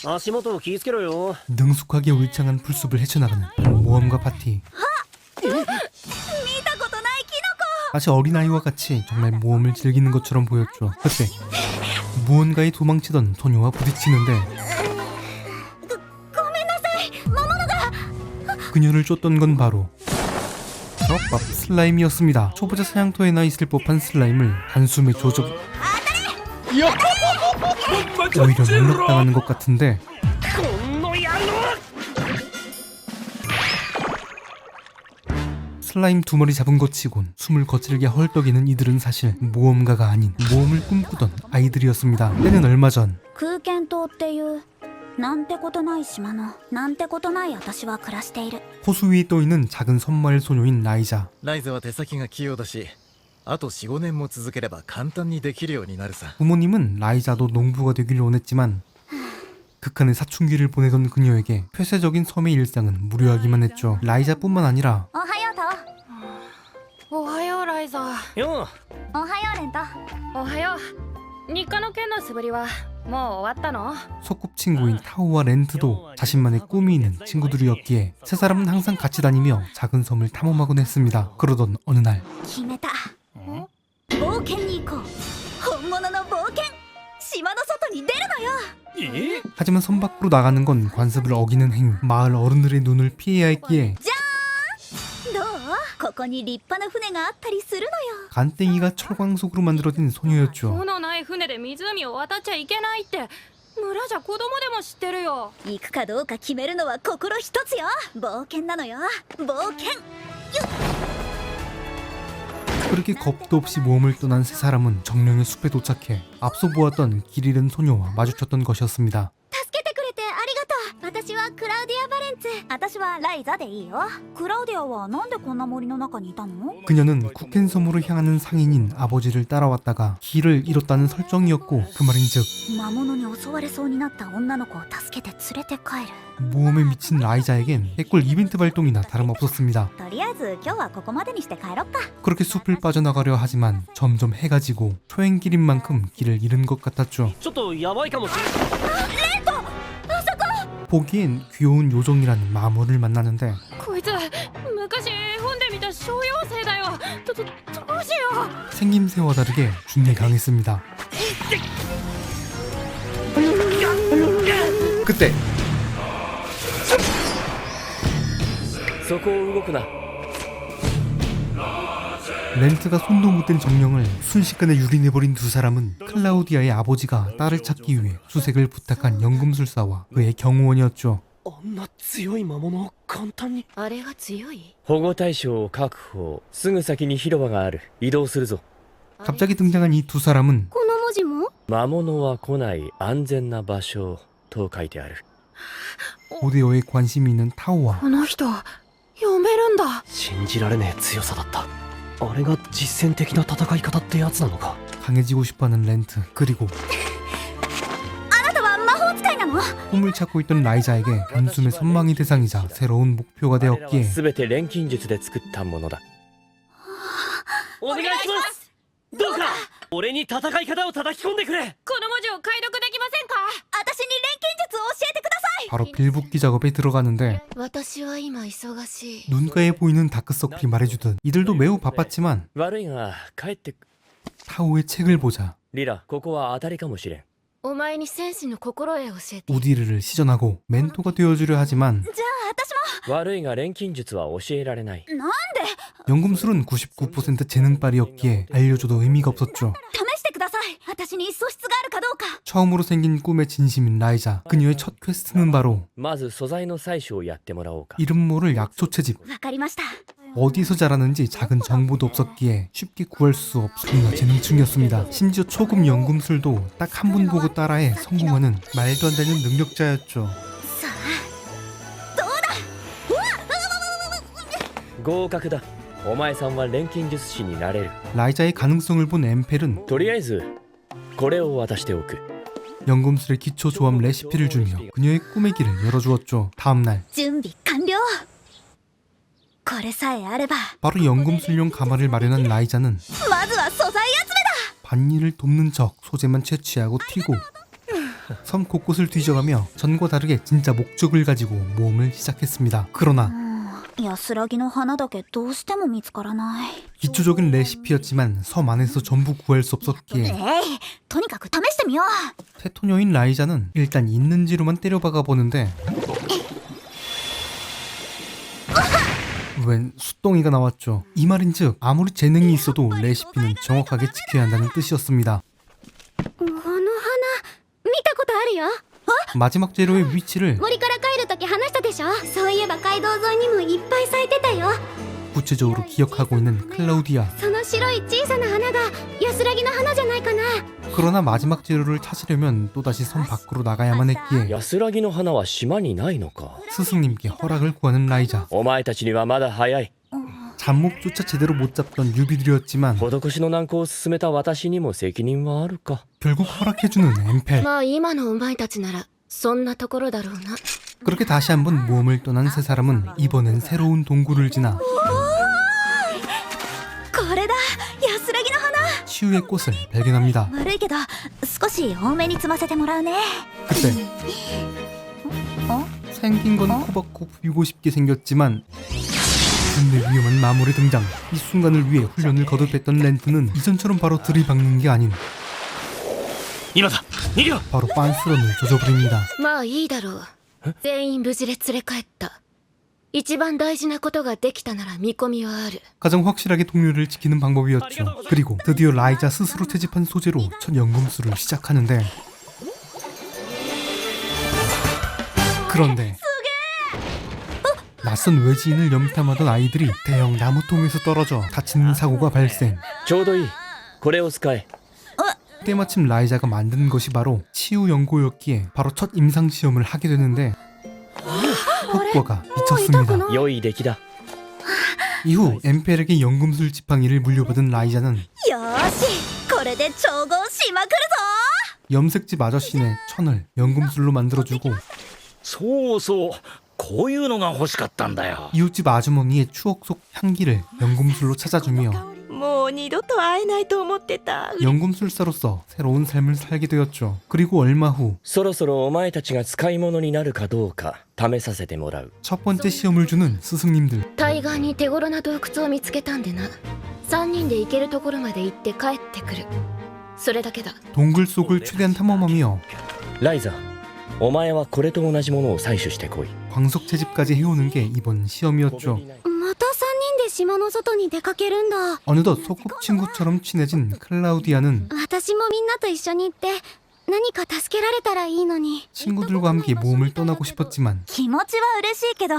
足元を気ぃつけろよ。 능숙하게 울창한 풀숲을 헤쳐나가는 모험가 파티. 見たことないキノ 마치 어린아이와 같이 정말 모험을 즐기는 것처럼 보였죠. 그때 무언가에 도망치던 소녀와 부딪히는데 コ。ごめんなさい、魔物が。 그녀를 쫓던 건 바로 밥 슬라임이었습니다. 초보자 사냥터에 나 있을 법한 슬라임을 단숨에 조져 오히려 놀락당하는 것 같은데 この野郎。 슬라임 두 마리 잡은 것 치곤 숨을 거칠게 헐떡이는 이들은 사실 모험가가 아닌 모험을 꿈꾸던 아이들이었습니다. 때는 얼마 전 空間島っていうなんてことない島のなんてことない私は暮らしている。 호수 위에 떠있는 작은 섬마을 소녀인 라이자. ライザは手先が器用だし、あと 4,5 年も続ければ簡単にできるようになるさ。 부모님은 라이자도 농부가 되기를 원했지만 극한의 사춘기를 보내던 그녀에게 폐쇄적인 섬의 일상은 무료하기만 했죠. 라이자뿐만 아니라 おはようと。おはようライザよおはようレント。おはよう。日課の件の素振りはもう終わったの？ 소꿉친구인 타오와 렌트도 자신만의 꿈이 있는 친구들이었기에 세 사람은 항상 같이 다니며 작은 섬을 탐험하곤 했습니다. 그러던 어느 날 決めた。冒険に行こう。本物の冒険。島の外に出るのよ。え。 하지만 섬 밖으로 나가는 건 관습을 어기는 행위, 마을 어른들의 눈을 피해야 했기에 どう？ここに立派な船があったりするのよ。 간땡이가 철광 속으로 만들어진 소녀였죠. 帆のない船で湖を渡っちゃいけないって村じゃ子供でも知ってるよ。行くかどうか決めるのは心一つよ。冒険なのよ。冒険。 그렇게 겁도 없이 모험을 떠난 세 사람은 정령의 숲에 도착해 앞서 보았던 길 잃은 소녀와 마주쳤던 것이었습니다. 助けてくれてありがとう。私はクラウディア・バレンツ。私はライザでいいよ。クラウディアはなんでこんな森の中にいたの？ 그녀는 쿠켄섬으로 향하는 상인인 아버지를 따라왔다가 길을 잃었다는 설정이었고 그 말인즉 魔物に襲われそうになった女の子を助けて連れて帰る。 모험에 미친 라이자에겐 개꿀 이벤트 발동이나 다름없었습니다. とりあえず今日はここまでにして帰ろっか。 그렇게 숲을 빠져나가려 하지만 점점 해가 지고 초행길인 만큼 길을 잃은 것 같았죠. ちょっとやばいかもしれない。 보기엔 귀여운 요정이라는 마모를 만나는데 こいつ昔本で見た小妖精だよ。どうしよう。 생김새와 다르게 준내 강했습니다. 그때 そこを動くな。 렌트가 손도 못 댄 정령을 순식간에 유린해버린 두 사람은 클라우디아의 아버지가 딸을 찾기 위해 수색을 부탁한 연금술사와 그의 경호원이었죠. あんな強い魔物を簡単に。あれが強い？保護対象を確保。すぐ先に広場がある。移動するぞ。 갑자기 등장한 이 두 사람은 この文字も？魔物は来ない安全な場所と書いてある。 오데오에 관심이 있는 타오와 この人読めるんだ。信じられねえ強さだった。あれが実践的な戦い方ってやつなのか。 강해지고 싶어하는 렌트 그리고 あなたは魔法使いなの？ 꿈을 찾고 있던 라이자에게 단숨에 선망의 대상이자 새로운 목표가 彼らは 되었기에 全て錬金術で作ったものだ。お願いします。どうか俺に戦い方を叩き込んでくれ。この文字を解読できませんか？私に錬金術を教えてください。 바로 빌붙기 작업에 들어가는데 私は今忙しい。 눈가에 보이는 다크서클이 말해주듯 이들도 매우 바빴지만 悪いが帰ってく。 타오의 책을 보자 リラ、ここは当たりかもしれん。お前に戦士の心得を教えて。 우디르를 시전하고 멘토가 되어주려 하지만 じゃあ私も。悪いが錬金術は教えられない。なんで？ 연금술은 99% 재능빨이었기에 알려줘도 의미가 없었죠. 試してください。私に素質があるかどうか。 처음으로 생긴 꿈의 진심인 라이자. 그녀의 첫 퀘스트는 바로 まず素材の採取をやってもらおうか。 이름 모를 약초 채집. わかりました。 어디서 자라는지 작은 정보도 없었기에 쉽게 구할 수 없는 재능충이었습니다. 심지어 초급 연금술도 딱 한 번 보고 따라해 성공하는 말도 안 되는 능력자였죠. さあ、どうだ。うわっ。合格だ。お前さんは錬金術師になれる。 라이자의 가능성을 본 엠펠은 とりあえずこれを渡しておく。 연금술의 기초 조합 레시피를 주며 그녀의 꿈의 길을 열어주었죠. 다음날 準備完了。これさえあれば、 바로 연금술용 가마를 마련한 라이자는 まずは素材集めだ。 반일을 돕는 척 소재만 채취하고 튀고 섬 곳곳을 뒤져가며 전과 다르게 진짜 목적을 가지고 모험을 시작했습니다. 그러나 安らぎの花だけどうしても見つからない 기초적인 레시피였지만 섬 안에서 전부 구할 수 없었기에 とにかく試してみよう 테토녀인 라이자는 일단 있는지로만 때려박아 보는데 웬 숫덩이가 나왔죠. 이 말인즉 아무리 재능이 있어도 레시피는 정확하게 지켜야 한다는 뜻이었습니다. この花見たことあるよ 마지막 재료의 위치를 森から帰るとき話したでしょそういえば街道沿いにもいっぱい咲いてたよ 구체적으로 기억하고 있는 클라우디아. その白い小さな花が安らぎの花じゃないかな 그러나 마지막 재료를 찾으려면 또다시 섬 밖으로 나가야만 했기에 安らぎの花は島にないのか 스승님께 허락을 구하는 라이자. お前たちにはまだ早い 잡목조차 제대로 못 잡던 유비들이었지만 施しの難航を進めた私にも責任はあるか 결국 허락해주는 엠펠. まあ今のお前たちならそんなところだろうな 그렇게 다시 한번 모험을 떠난 세 사람은 이번엔 새로운 동굴을 지나 これだ安らぎの花 치유의 꽃을 발견합니다. 悪いけど少し多めに摘ませてもらうね 그때 생긴 건 코박코 부비고 싶게 생겼지만 근데 위험한 마물의 등장. 이 순간을 위해 훈련을 거듭했던 렌트는 이전처럼 바로 들이박는 게 아닌 今だ逃げろ 바로 빤스런을 조져버립니다. まあいいだろう全員無事で連れ帰った一番大事なことができたなら見込みはある 가장 확실하게 동료를 지키는 방법이었죠. 그리고 드디어 라이자 스스로 채집한 소재로 첫 연금술을 시작하는데 그런데 낯선 외지인을 염탐하던 아이들이 대형 나무통에서 떨어져 다치는 사고가 발생. ちょうどいいこれを使え 때마침 라이자가 만든 것이 바로 치유 연고였기에 바로 첫 임상시험을 하게 되는데 효과가 미쳤습니다. 良い出来だ 이후 엠펠에게 연금술 지팡이를 물려받은 라이자는 よーしこれで調合しまくるぞ 염색집 아저씨네 천을 연금술로 만들어주고 そうそうこういうのが欲しかったんだよ 이웃집 아주머니의 추억 속 향기를 연금술로 찾아주며 もう二度と会えないと思ってた 연금술사로서 새로운 삶을 살게 되었죠. 그리고 얼마 후 そろそろお前たちが使い物になるかどうか試させてもらう 첫 번째 시험을 주는 스승님들. 対岸に手頃な洞窟を見つけたんでな3人で行けるところまで行って帰ってくるそれだけだ 동굴 속을 최대한 탐험하며 ライザお前はこれと同じものを採取してこい 광석 채집까지 해오는 게 이번 시험이었죠. また3人で島の外に出かけるんだ 어느덧 소꿉친구처럼 친해진 클라우디아는 私もみんなと一緒に行って何か助けられたらいいのに 친구들과 함께 모험을 떠나고 싶었지만 気持ちは嬉しいけど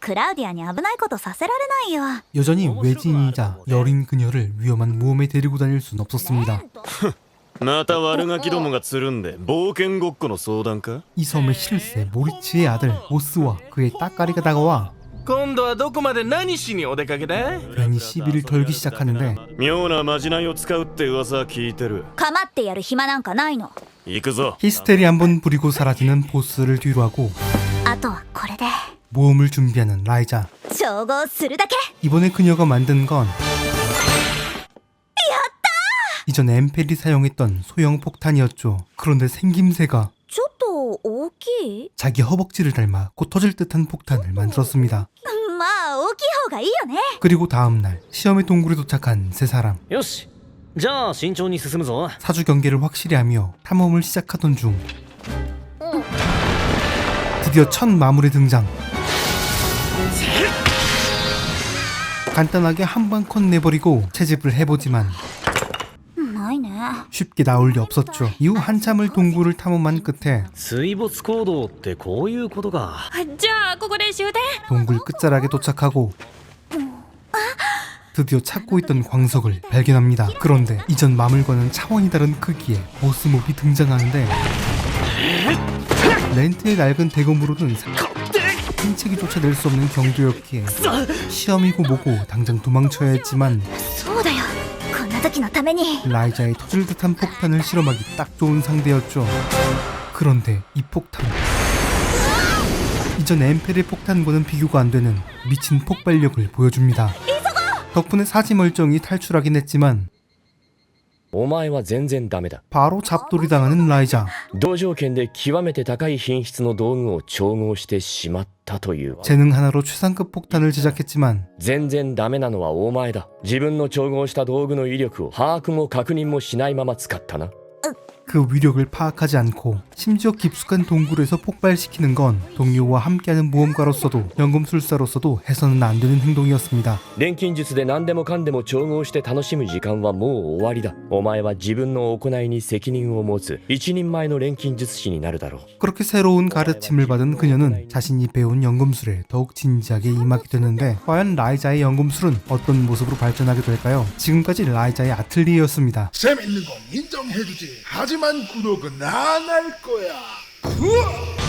クラウディアに危ないことさせられないよ 여전히 외지인이자 여린 그녀를 위험한 모험에 데리고 다닐 순 없었습니다. また悪ガキどもがつるんで冒険ごっこの相談か 이 섬의 실세 모리치의 아들 모스와 그의 따까리가 다가와 今度はどこまで何しにお出かけだ 괜히 시비를 털기 시작하는데 妙なまじないを使うって噂は聞いてる構ってやる暇なんかないの行くぞ 히스테리 한번 부리고 사라지는 보스를 뒤로하고 あとはこれで 모험을 준비하는 라이자. 調合するだけ 이번에 그녀가 만든 건 이전 엠펠이 사용했던 소형 폭탄이었죠. 그런데 생김새가 ちょっと大きい 자기 허벅지를 닮아 곧 터질 듯한 폭탄을 만들었습니다. まあ大きい方がいいよね 그리고 다음날 시험의 동굴에 도착한 세 사람. よしじゃあ慎重に進むぞ 사주 경계를 확실히 하며 탐험을 시작하던 중 드디어 첫 마물의 등장. 간단하게 한 방 컷 내버리고 채집을 해보지만 ないね 쉽게 나올 리 없었죠. 이후 한참을 동굴을 탐험한 끝에 水没行動ってこういうことかじゃあここで終点 동굴 끝자락에 도착하고 드디어 찾고 있던 광석을 발견합니다. 그런데 이전 마물과는 차원이 다른 크기의 보스몹이 등장하는데 렌트의 낡은 대검으로는 흰책이 쫓아낼 수 없는 경도였기에 시험이고 뭐고 당장 도망쳐야 했지만 そうだよこんな時のために 라이자의 터질 듯한 폭탄을 실험하기 딱 좋은 상대였죠. 그런데 이 폭탄 이전 엠펠의 폭탄과는 비교가 안 되는 미친 폭발력을 보여줍니다. 덕분에 사지 멀쩡히 탈출하긴 했지만 お前は全然ダメだ。 바로 잡돌이 당하는 라이자. 同条件で極めて高い品質の道具を調合してしまったという。 재능 하나로 최상급 폭탄을 제작했지만 全然ダメなのはお前だ。自分の調合した道具の威力を把握も確認もしないまま使ったな。 그 위력을 파악하지 않고 심지어 깊숙한 동굴에서 폭발시키는 건 동료와 함께하는 모험가로서도 연금술사로서도 해서는 안 되는 행동이었습니다. 錬金術で何でもかんでも調合して楽しむ時間はもう終わりだ。お前は自分の行いに責任を持つ一人前の錬金術師になるだろう。 그렇게 새로운 가르침을 받은 그녀는 자신이 배운 연금술에 더욱 진지하게 임하게 되는데 과연 라이자의 연금술은 어떤 모습으로 발전하게 될까요? 지금까지 라이자의 아틀리에였습니다. 재밌는 건 인정해주지. 하지만 구독은 안 할 거야.